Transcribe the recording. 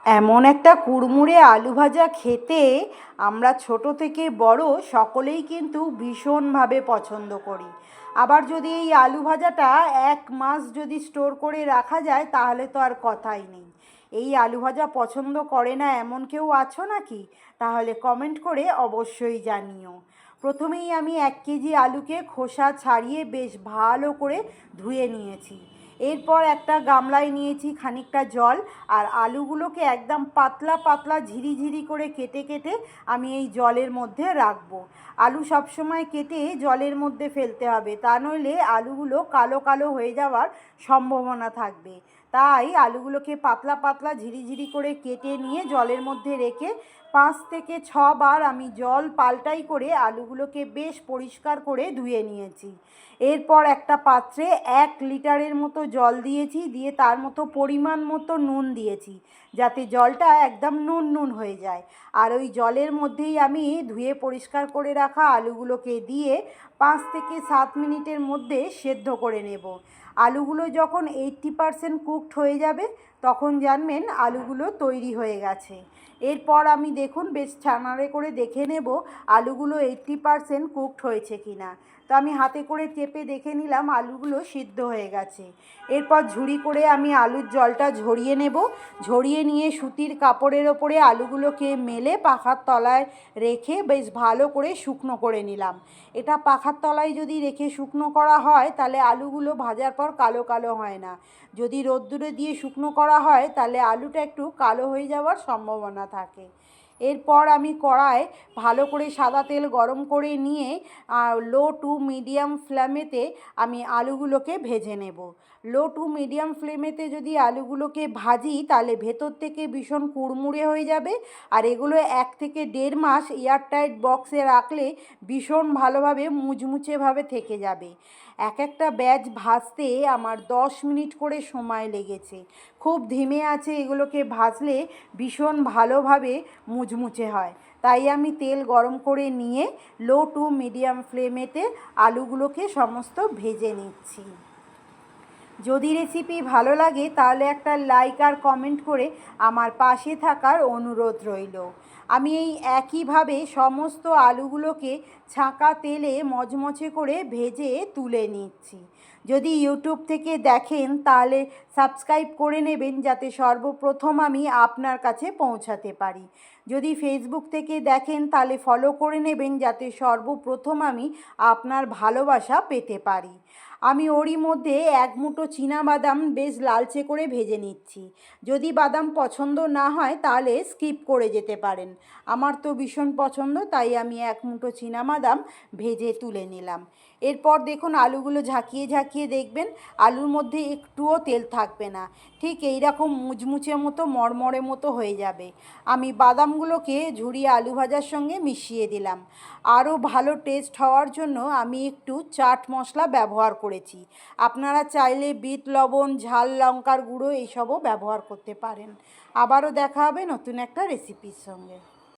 এমন একটা কুড়মুড়ে আলু ভাজা খেতে আমরা ছোট থেকে বড় সকলেই কিন্তু ভীষণভাবে পছন্দ করি। আবার যদি এই আলু ভাজাটা 1 মাস যদি স্টোর করে রাখা যায় তাহলে তো আর কথাই নেই। এই আলু ভাজা পছন্দ করে না এমন কেউ আছো নাকি? তাহলে কমেন্ট করে অবশ্যই জানিও। প্রথমেই আমি 1 কেজি আলুকে খোসা ছাড়িয়ে বেশ ভালো করে ধুয়ে নিয়েছি। এরপর একটা গামলায় নিয়েছি খানিকটা জল, আর আলুগুলোকে একদম পাতলা পাতলা ঝিরিঝিরি করে কেটে কেটে আমি এই জলের মধ্যে রাখবো। আলু সবসময় কেটে জলের মধ্যে ফেলতে হবে, তা নইলে আলুগুলো কালো কালো হয়ে যাওয়ার সম্ভাবনা থাকবে। তাই আলুগুলোকে পাতলা পাতলা ঝিরিঝিরি করে কেটে নিয়ে জলের মধ্যে রেখে 5 থেকে 6 বার আমি জল পাল্টাই করে আলুগুলোকে বেশ পরিষ্কার করে ধুয়ে নিয়েছি। এরপর একটা পাত্রে 1 লিটারের মতো জল দিয়েছি, দিয়ে তার মতো পরিমাণ মতো নুন দিয়েছি, যাতে জলটা একদম নুন নুন হয়ে যায়। আর ওই জলের মধ্যেই আমি ধুয়ে পরিষ্কার করে রাখা আলুগুলোকে দিয়ে 5 থেকে 7 মিনিটের মধ্যে সেদ্ধ করে নেব। আলুগুলো যখন 80% কুকড হয়ে যাবে তখন জানবেন আলুগুলো তৈরি হয়ে গেছে। এরপর আমি দেখুন বেশ ছানারে করে দেখে নেব আলুগুলো 80% কুকড হয়েছে কি না। তো আমি হাতে করে চেপে দেখে নিলাম আলুগুলো সিদ্ধ হয়ে গেছে। এরপর ঝুড়ি করে আমি আলুর জলটা ঝরিয়ে নেব। ঝরিয়ে নিয়ে সুতির কাপড়ের ওপরে আলুগুলোকে মেলে পাখার তলায় রেখে বেশ ভালো করে শুকনো করে নিলাম। এটা পাখার তলায় যদি রেখে শুকনো করা হয় তাহলে আলুগুলো ভাজার পর কালো কালো হয় না। যদি রোদ্দুরে দিয়ে শুকনো করা হয় তাহলে আলুটা একটু কালো হয়ে যাওয়ার সম্ভাবনা থাকে। এরপর আমি কড়ায় ভালো করে সাদা তেল গরম করে নিয়ে লো টু মিডিয়াম ফ্লেমেতে আমি আলুগুলোকে ভেজে নেব। লো টু মিডিয়াম ফ্লেমেতে যদি আলুগুলোকে ভাজি তাহলে ভেতর থেকে ভীষণ কুড়মুড়ে হয়ে যাবে, আর এগুলো 1 থেকে 1.5 মাস এয়ারটাইট বক্সে রাখলে ভীষণ ভালোভাবে মুচমুচেভাবে থেকে যাবে। একটা ব্যাচ ভাজতে আমার 10 মিনিট করে সময় লেগেছে। খুব ধিমে আছে এগুলোকে ভাজলে ভীষণ ভালোভাবে মুচমুচে হয়। তাই আমি তেল গরম করে নিয়ে লো টু মিডিয়াম ফ্লেমেতে আলুগুলোকে সমস্ত ভেজে নিচ্ছি। যদি রেসিপি ভালো লাগে তাহলে একটা লাইক আর কমেন্ট করে আমার পাশে থাকার অনুরোধ রইল। আমি এই একইভাবে সমস্ত আলুগুলোকে ছাঁকা তেলে মচমচে করে ভেজে তুলে নিচ্ছি। যদি ইউটিউব থেকে দেখেন তাহলে সাবস্ক্রাইব করে নেবেন, যাতে সর্বপ্রথম আমি আপনার কাছে পৌঁছাতে পারি। যদি ফেসবুক থেকে দেখেন তাহলে ফলো করে নেবেন, যাতে সর্বপ্রথম আমি আপনার ভালোবাসা পেতে পারি। আমি ওরই মধ্যে 1 মুঠো চীনাবাদাম বেশ লালচে করে ভেজে নিচ্ছি। যদি বাদাম পছন্দ না হয় তাহলে স্কিপ করে যেতে পারেন। আমার তো ভীষণ পছন্দ, তাই আমি 1 মুঠো চীনাবাদাম ভেজে তুলে নিলাম। এরপর দেখুন আলুগুলো ঝাঁকিয়ে ঝাঁকিয়ে দেখবেন আলুর মধ্যে একটুও তেল থাকবে না, ঠিক এই রকম মুচমুচে মতো মরমরে মতো হয়ে যাবে। আমি বাদামগুলোকে ঝুরিয়ে আলু ভাজার সঙ্গে মিশিয়ে দিলাম। আরও ভালো টেস্ট হওয়ার জন্য আমি একটু চাট মশলা ব্যবহার করেছি। আপনারা চাইলে বিট লবণ, ঝাল লঙ্কার গুঁড়ো এইসবও ব্যবহার করতে পারেন। আবারও দেখা হবে নতুন একটা রেসিপির সঙ্গে।